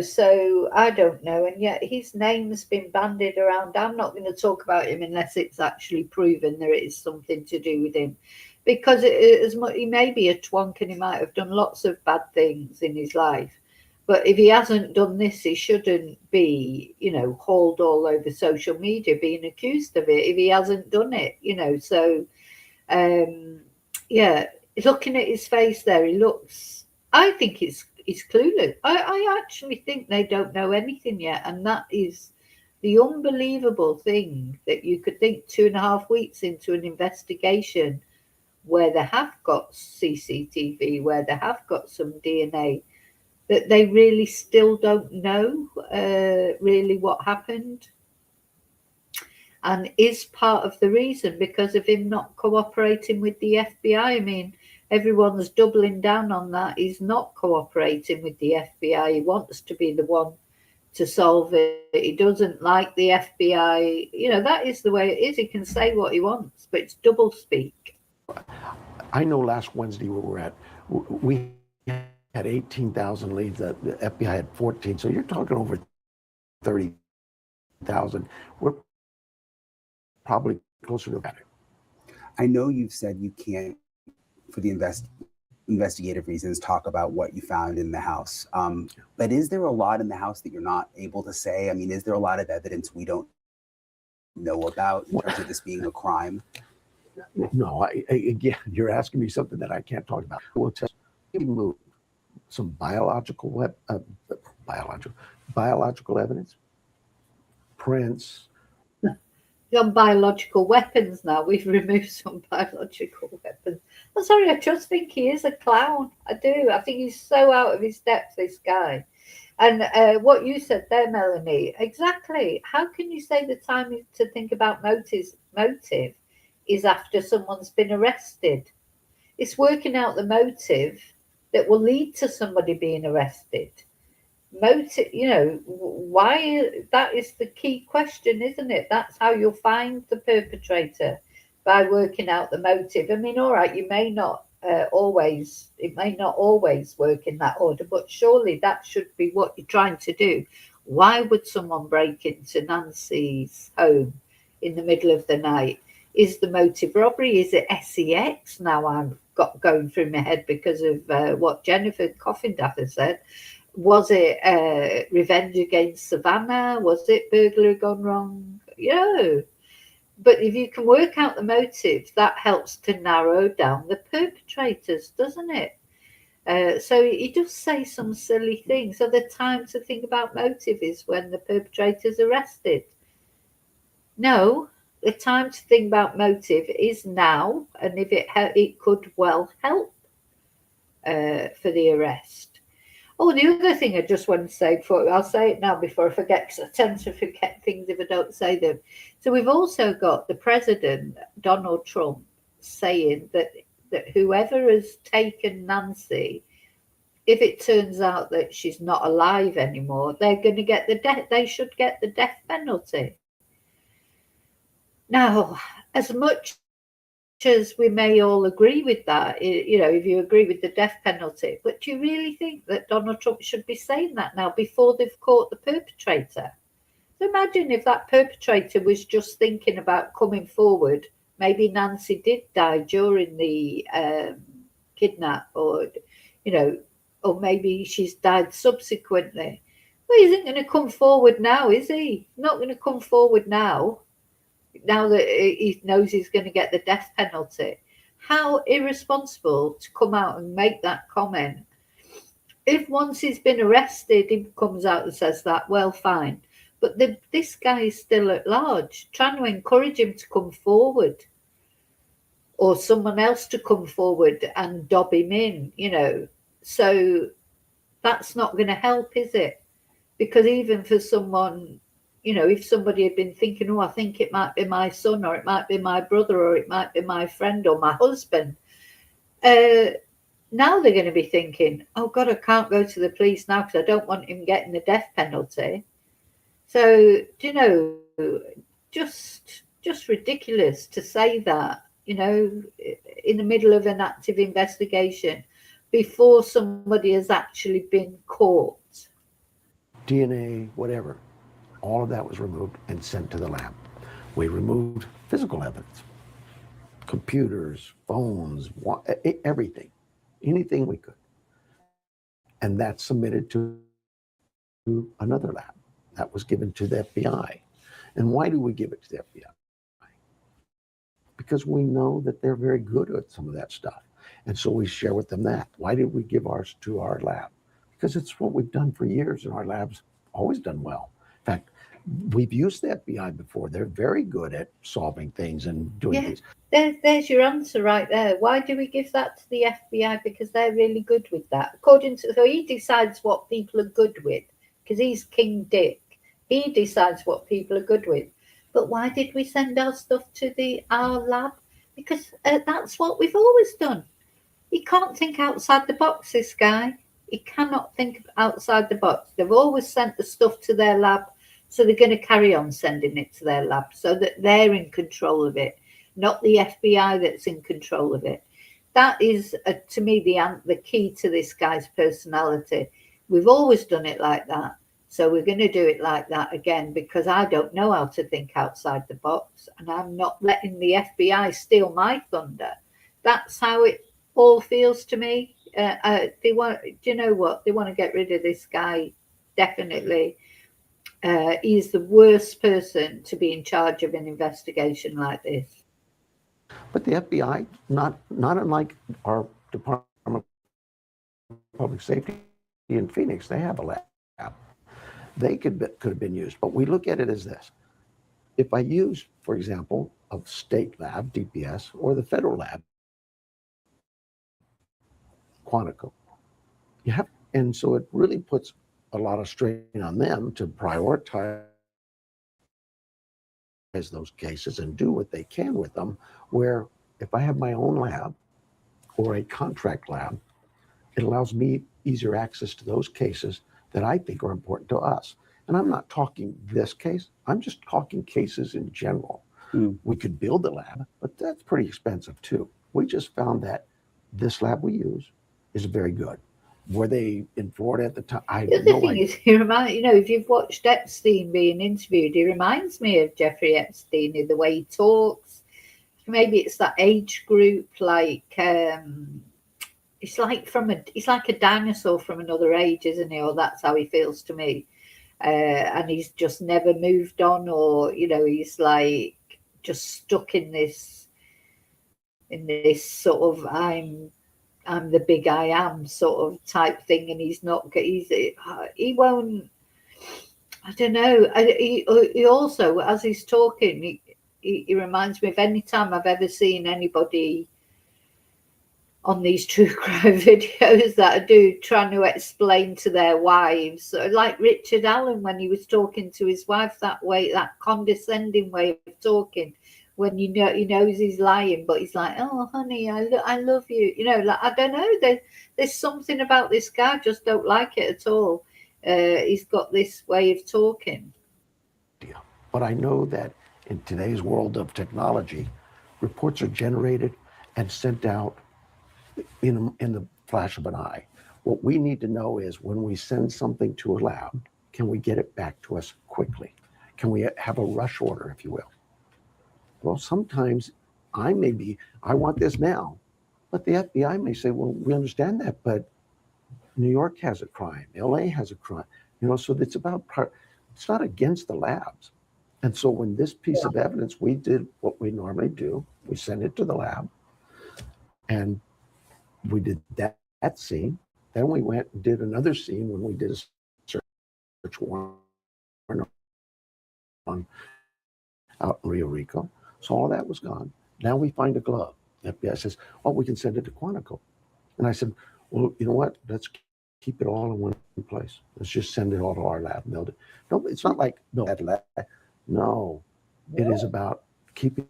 S1: So I don't know. And yet his name's been bandied around. I'm not going to talk about him unless it's actually proven there is something to do with him. Because he may be a twonk and he might have done lots of bad things in his life. But if he hasn't done this, he shouldn't be, hauled all over social media being accused of it if he hasn't done it, So, looking at his face there, I think he's clueless. I actually think they don't know anything yet. And that is the unbelievable thing, that you could think 2.5 weeks into an investigation where they have got CCTV, where they have got some DNA, that they really still don't know really what happened. And is part of the reason because of him not cooperating with the FBI. I mean, everyone's doubling down on that. He's not cooperating with the FBI. He wants to be the one to solve it. He doesn't like the FBI. That is the way it is. He can say what he wants, but it's double speak.
S3: I know last Wednesday we had 18,000 leads. The FBI had 14. So you're talking over 30,000. We're probably closer to that.
S2: I know you've said you can't, for the investigative reasons, talk about what you found in the house. But is there a lot in the house that you're not able to say? I mean, is there a lot of evidence we don't know about in terms of this being a crime?
S3: No, again, you're asking me something that I can't talk about. We'll tell you some biological evidence, prints.
S1: On biological weapons now. We've removed some biological weapons. I'm sorry, I just think he is a clown. I do. I think he's so out of his depth, this guy. And what you said there, Melanie, exactly. How can you say the time to think about motive is after someone's been arrested? It's working out the motive that will lead to somebody being arrested. Motive, why? That is the key question, isn't it? That's how you'll find the perpetrator, by working out the motive. I mean, all right, you may not it may not always work in that order, but surely that should be what you're trying to do. Why would someone break into Nancy's home in the middle of the night? Is the motive robbery? Is it sex? Now I've got going through my head because of what Jennifer Coffindaffer said. Was it revenge against Savannah? Was it burglary gone wrong? But if you can work out the motive, that helps to narrow down the perpetrators, doesn't it? So he does say some silly things. So the time to think about motive is when the perpetrator's arrested. No, the time to think about motive is now, and if it could well help for the arrest. Oh, the other thing I just want to say before, I'll say it now before I forget, because I tend to forget things if I don't say them. So we've also got the president, Donald Trump, saying that whoever has taken Nancy, if it turns out that she's not alive anymore, they're going to get the death. They should get the death penalty. Now, as much as we may all agree with that, you know, if you agree with the death penalty, but do you really think that Donald Trump should be saying that now before they've caught the perpetrator? So imagine if that perpetrator was just thinking about coming forward. Maybe Nancy did die during the kidnap, or, you know, or maybe she's died subsequently. Well, he isn't going to come forward now, is he? Not going to come forward now that he knows he's going to get the death penalty. How irresponsible to come out and make that comment. If once he's been arrested, he comes out and says that, well, fine. But this guy is still at large, trying to encourage him to come forward, or someone else to come forward and dob him in, you know. So that's not going to help, is it? Because even for someone, you know, if somebody had been thinking, oh, I think it might be my son, or it might be my brother, or it might be my friend or my husband, now they're going to be thinking, oh, God, I can't go to the police now because I don't want him getting the death penalty. So, you know, just ridiculous to say that, you know, in the middle of an active investigation before somebody has actually been caught.
S3: DNA, whatever, all of that was removed and sent to the lab. We removed physical evidence, computers, phones, everything, anything we could. And that's submitted to another lab. That was given to the FBI. And why do we give it to the FBI? Because we know that they're very good at some of that stuff. And so we share with them that. Why did we give ours to our lab? Because it's what we've done for years, and our lab's always done well. In fact, we've used the FBI before. They're very good at solving things and doing things.
S1: There's your answer right there. Why do we give that to the FBI? Because they're really good with that. According to, so he decides what people are good with, because he's King Dick. He decides what people are good with. But why did we send our stuff to our lab? Because that's what we've always done. He can't think outside the box, this guy. He cannot think outside the box. They've always sent the stuff to their lab, so they're going to carry on sending it to their lab so that they're in control of it, not the FBI that's in control of it. That is, to me, the key to this guy's personality. We've always done it like that. So we're going to do it like that again, because I don't know how to think outside the box, and I'm not letting the FBI steal my thunder. That's how it all feels to me. They want, do you know what? They want to get rid of this guy, definitely. He's the worst person to be in charge of an investigation like this.
S3: But the FBI, not unlike our Department of Public Safety in Phoenix, they have a lab. They could have been used, but we look at it as this. If I use, for example, a state lab, DPS, or the federal lab, Quantico, and so it really puts a lot of strain on them to prioritize those cases and do what they can with them, where if I have my own lab or a contract lab, it allows me easier access to those cases that I think are important to us. And I'm not talking this case, I'm just talking cases in general. We could build a lab, but that's pretty expensive too. We just found that this lab we use is very good. Were they in Florida at the time?
S1: The other thing is, if you've watched Epstein being interviewed, he reminds me of Jeffrey Epstein in the way he talks. Maybe it's that age group, like he's like a dinosaur from another age, isn't he? Or that's how he feels to me. And he's just never moved on, or he's like just stuck in this sort of I'm the big I am sort of type thing, and he won't. I don't know. He also, as he's talking, he reminds me of any time I've ever seen anybody on these true crime videos that I do, trying to explain to their wives. So like Richard Allen, when he was talking to his wife that way, that condescending way of talking, when you know he knows he's lying, but he's like, "Oh, honey, I love you." You know, like, I don't know. There's something about this guy. I just don't like it at all. He's got this way of talking.
S3: But I know that in today's world of technology, reports are generated and sent out in the flash of an eye. What we need to know is when we send something to a lab, can we get it back to us quickly? Can we have a rush order, if you will? Well, sometimes I want this now, but the FBI may say, well, we understand that, but New York has a crime, LA has a crime, so it's not against the labs. And so when this piece of evidence, we did what we normally do, we sent it to the lab, and we did that scene. Then we went and did another scene when we did a search warrant on out in Rio Rico. So all that was gone. Now we find a glove. The FBI says, "Oh, we can send it to Quantico." And I said, "Well, you know what? Let's keep it all in one place. Let's just send it all to our lab." No, it's not like that lab. No, it is about keeping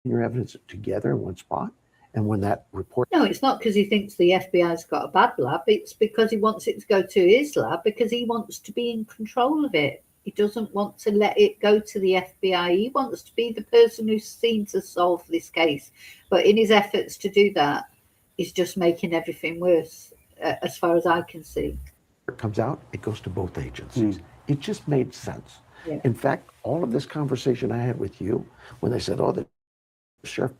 S3: your evidence together in one spot. And when that report...
S1: No, it's not because he thinks the FBI's got a bad lab. It's because he wants it to go to his lab because he wants to be in control of it. He doesn't want to let it go to the FBI. He wants to be the person who's seen to solve this case. But in his efforts to do that, he's just making everything worse, as far as I can see.
S3: It comes out, it goes to both agencies. It just made sense. Yeah. In fact, all of this conversation I had with you, when they said, "Oh, the sheriff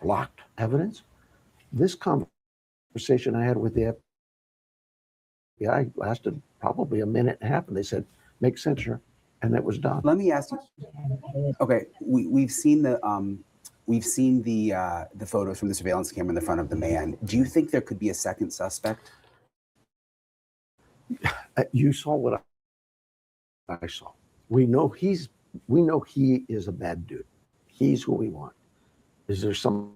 S3: blocked evidence," this conversation I had with the FBI lasted probably a minute and a half, and they said, "Makes sense, sir," and it was done.
S2: Let me ask you. Okay, we've seen the photos from the surveillance camera in the front of the man. Do you think there could be a second suspect?
S3: You saw what I saw. We know he is a bad dude. He's who we want. Is there somebody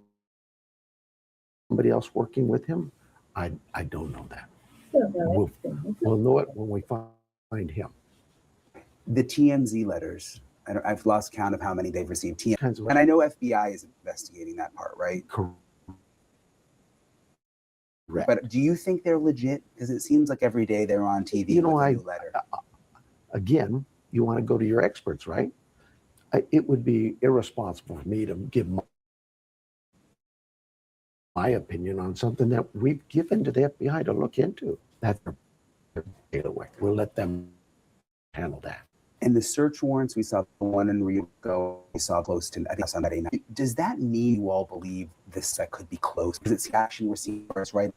S3: else working with him? I don't know that. We'll know it when we find him.
S2: The TMZ letters, I've lost count of how many they've received. And I know FBI is investigating that part, right?
S3: Correct.
S2: But do you think they're legit? Because it seems like every day they're on TV with a new letter.
S3: Again, you want to go to your experts, right? It would be irresponsible for me to give my opinion on something that we've given to the FBI to look into. That's their way. We'll let them handle that.
S2: And the search warrants, we saw the one in Rio, we saw close to, I think, Sunday night. Does that mean you all believe this that could be close? Because it's the action we're seeing first, right?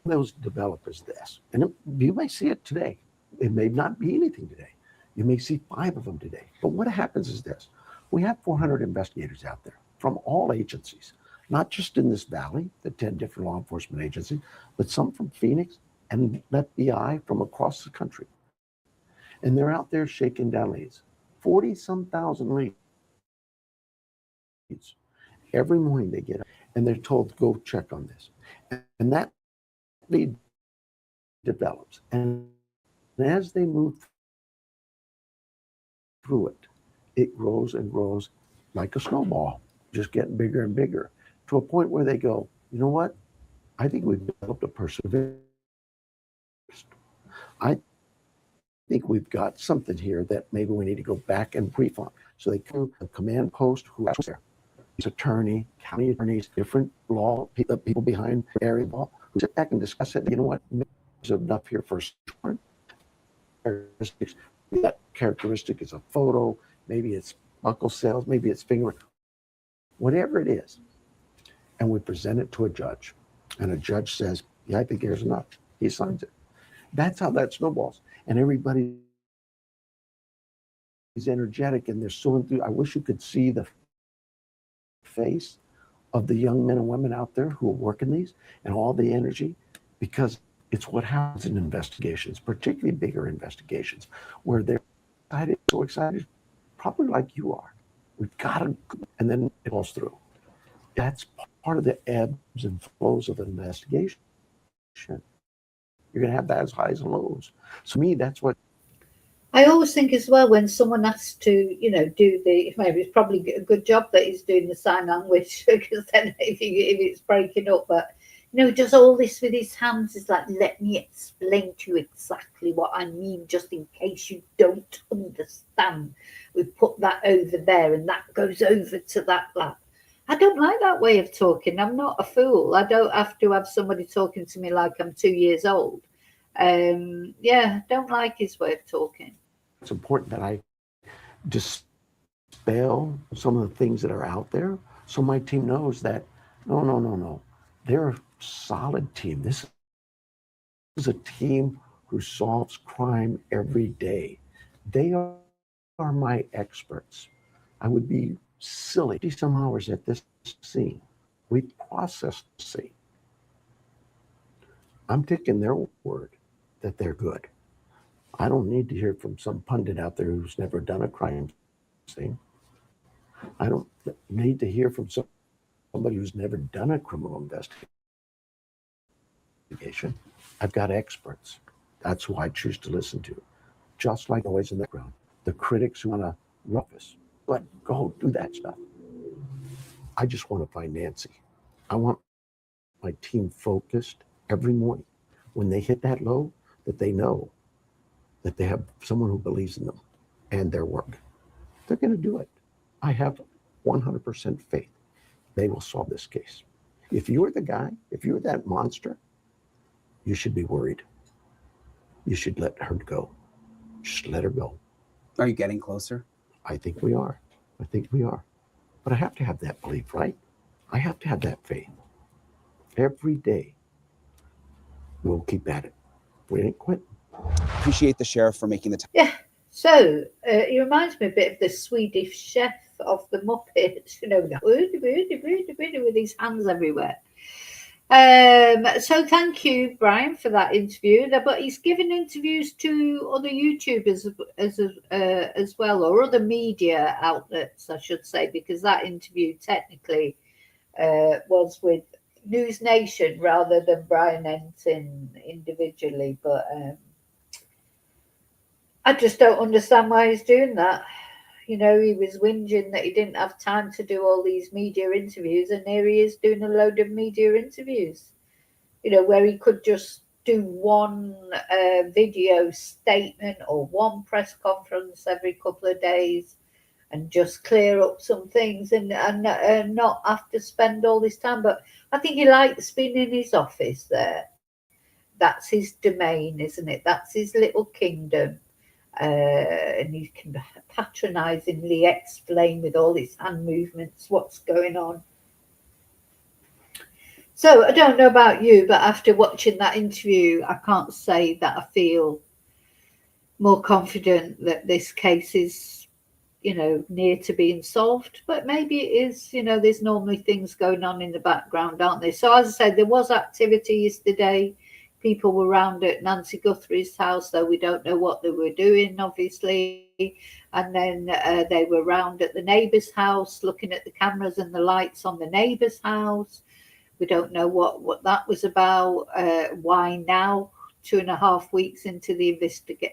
S3: Those developers this, and you may see it today. It may not be anything today. You may see 5 of them today. But what happens is this. We have 400 investigators out there from all agencies, not just in this valley, the 10 different law enforcement agencies, but some from Phoenix and FBI from across the country. And they're out there shaking down leads. 40-some thousand leads. Every morning they get up and they're told to go check on this. And that lead develops. And as they move through it, it grows and grows like a snowball, just getting bigger and bigger, to a point where they go, "You know what? I think we've developed a perseverance. I think we've got something here that maybe we need to go back and brief on." So they come to a command post who was there. His attorney, county attorneys, different law people behind area law, who sit back and discuss it. You know what? There's enough here for a warrant. That characteristic is a photo, maybe it's buckle sales, maybe it's finger, whatever it is. And we present it to a judge. And a judge says, "Yeah, I think there's enough." He signs it. That's how that snowballs. And everybody is energetic and they're so enthused. I wish you could see the face of the young men and women out there who are working these and all the energy, because it's what happens in investigations, particularly bigger investigations, where they're excited, so excited, probably like you are. We've got to, and then it falls through. That's part of the ebbs and flows of an investigation. You're going to have those highs and lows. So me, that's what
S1: I always think as well, when someone has to, do maybe it's probably a good job that he's doing the sign language, because then if it's breaking up, but he does all this with his hands. It's like, let me explain to you exactly what I mean, just in case you don't understand. We put that over there and that goes over to that lap. I don't like that way of talking. I'm not a fool. I don't have to have somebody talking to me like I'm 2 years old. Don't like his way of talking.
S3: it's important that I dispel some of the things that are out there, so my team knows that no. They're a solid team. This is a team who solves crime every day. They are my experts. I would be silly 50 some hours at this scene. We processed the scene. I'm taking their word that they're good. I don't need to hear from some pundit out there who's never done a crime scene. I don't need to hear from somebody who's never done a criminal investigation. I've got experts. That's who I choose to listen to. Just like always in the background, the critics who want to rough us, but go do that stuff. I just want to find Nancy. I want my team focused every morning. When they hit that low, that they know that they have someone who believes in them and their work. They're going to do it. I have 100% faith they will solve this case. If you're the guy, if you're that monster, you should be worried. You should let her go. Just let her go.
S2: Are you getting closer?
S3: I think we are. But I have to have that belief, right? I have to have that faith. Every day, we'll keep at it. We ain't quitting.
S2: Appreciate the sheriff for making the time.
S1: Yeah. So he reminds me a bit of the Swedish chef of the Muppets, with his hands everywhere. So thank you, Brian, for that interview. But he's given interviews to other YouTubers as well, or other media outlets, I should say, because that interview technically was with News Nation rather than Brian Entin individually. But I just don't understand why he's doing that. He was whinging that he didn't have time to do all these media interviews, and here he is doing a load of media interviews, where he could just do one video statement or one press conference every couple of days and just clear up some things and not have to spend all this time. But I think he likes being in his office there. That's his domain, isn't it? That's his little kingdom. And he can patronizingly explain with all his hand movements what's going on. So I don't know about you, but after watching that interview, I can't say that I feel more confident that this case is, near to being solved. But maybe it is. There's normally things going on in the background, aren't there? So as I said, there was activity yesterday. People were round at Nancy Guthrie's house, though we don't know what they were doing, obviously. And then they were round at the neighbour's house, looking at the cameras and the lights on the neighbour's house. We don't know what that was about. Why now, 2.5 weeks into the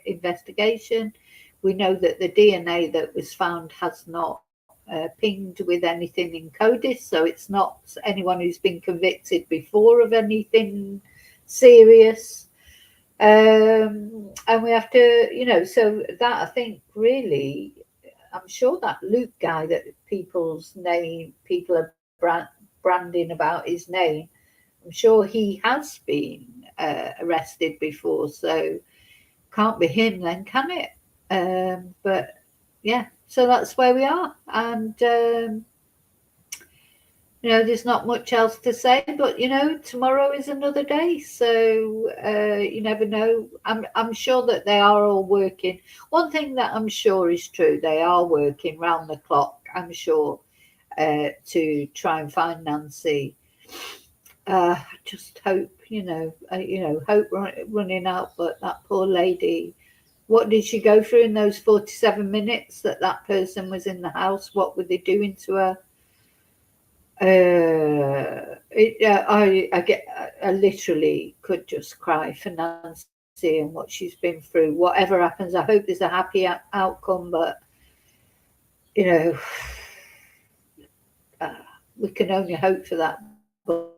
S1: investigation? We know that the DNA that was found has not pinged with anything in CODIS, so it's not anyone who's been convicted before of anything serious. And we have to, so that I think really, I'm sure that Luke guy that people are branding about his name, I'm sure he has been arrested before, so can't be him then, can it? But yeah, so that's where we are. And there's not much else to say, but tomorrow is another day, so you never know. I'm sure that they are all working. One thing that I'm sure is true, they are working round the clock, I'm sure, to try and find Nancy. I just hope, hope running out, but that poor lady, what did she go through in those 47 minutes that person was in the house? What were they doing to her? I literally could just cry for Nancy and what she's been through. Whatever happens, I hope there's a happy outcome. But you know, uh, we can only hope for that. But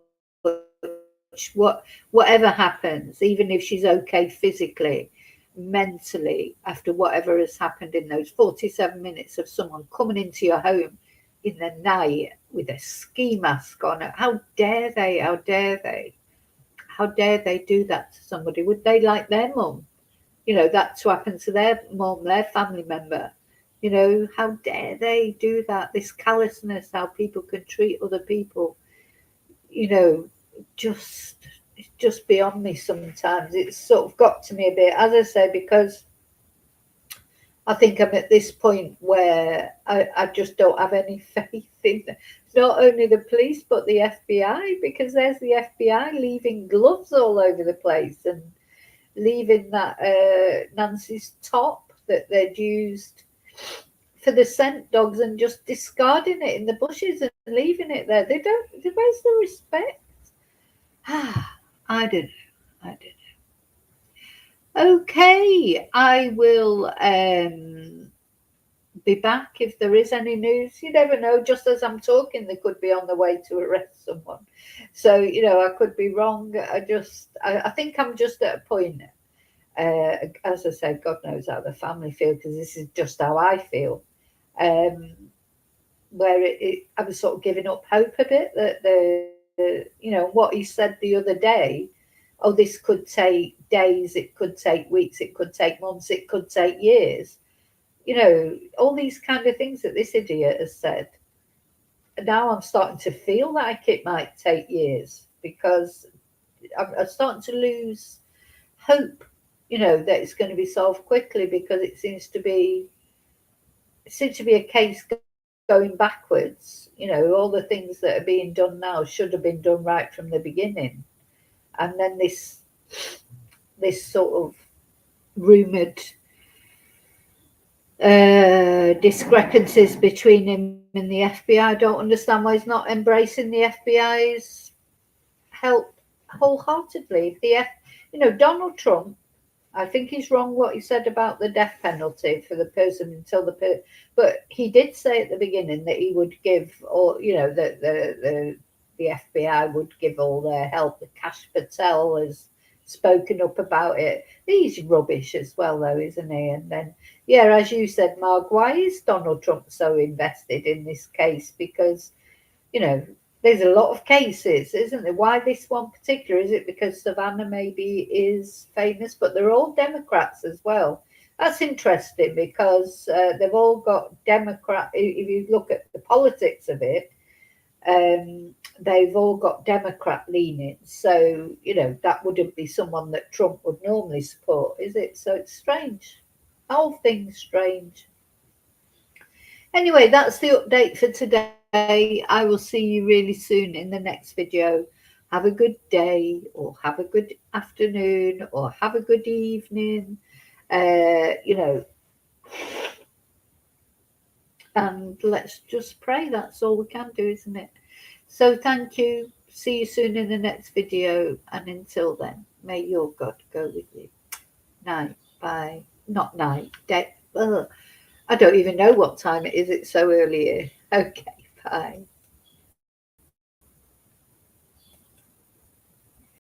S1: whatever happens, even if she's okay physically, mentally, after whatever has happened in those 47 minutes of someone coming into your home in the night with a ski mask on, how dare they? How dare they? How dare they do that to somebody? Would they like their mum? You know, that to happen to their mum, their family member. You know, how dare they do that? This callousness, how people can treat other people. You know, just it's just beyond me sometimes. It's sort of got to me a bit, as I say, because I think I'm at this point where I just don't have any faith in not only the police but the FBI, because there's the FBI leaving gloves all over the place and leaving that Nancy's top that they'd used for the scent dogs and just discarding it in the bushes and leaving it there. They don't. Where's the respect? I don't know. I don't know. Okay, I will be back if there is any news. You never know. Just as I'm talking, they could be on the way to arrest someone. So you know, I could be wrong. I think I'm just at a point. As I said, God knows how the family feel, because this is just how I feel. Where I was sort of giving up hope a bit that you know, what he said the other day, oh, this could take days, it could take weeks, it could take months, it could take years. You know, all these kind of things that this idiot has said. Now I'm starting to feel like it might take years, because I'm starting to lose hope, you know, that it's going to be solved quickly, because it seems to be a case going backwards. You know, all the things that are being done now should have been done right from the beginning, and then this sort of rumored discrepancies between him and the FBI. I don't understand why he's not embracing the FBI's help wholeheartedly. You know, Donald Trump, I think he's wrong what he said about the death penalty for the person until but he did say at the beginning that he would give, or you know, that the FBI would give all their help. The Kash Patel has spoken up about it. He's rubbish as well, though, isn't he? And then, yeah, as you said, Mark, why is Donald Trump so invested in this case? Because, you know, there's a lot of cases, isn't there? Why this one particular? Is it because Savannah maybe is famous? But they're all Democrats as well. That's interesting, because they've all got Democrat. If you look at the politics of it, they've all got Democrat leanings. So, you know, that wouldn't be someone that Trump would normally support, is it? So it's strange. The whole thing's strange. Anyway, that's the update for today. I will see you really soon in the next video. Have a good day, or have a good afternoon, or have a good evening. You know, and let's just pray. That's all we can do, isn't it? So thank you. See you soon in the next video. And until then, may your God go with you. Night. Bye. Not night. Day. I don't even know what time it is. It's so early here. Okay.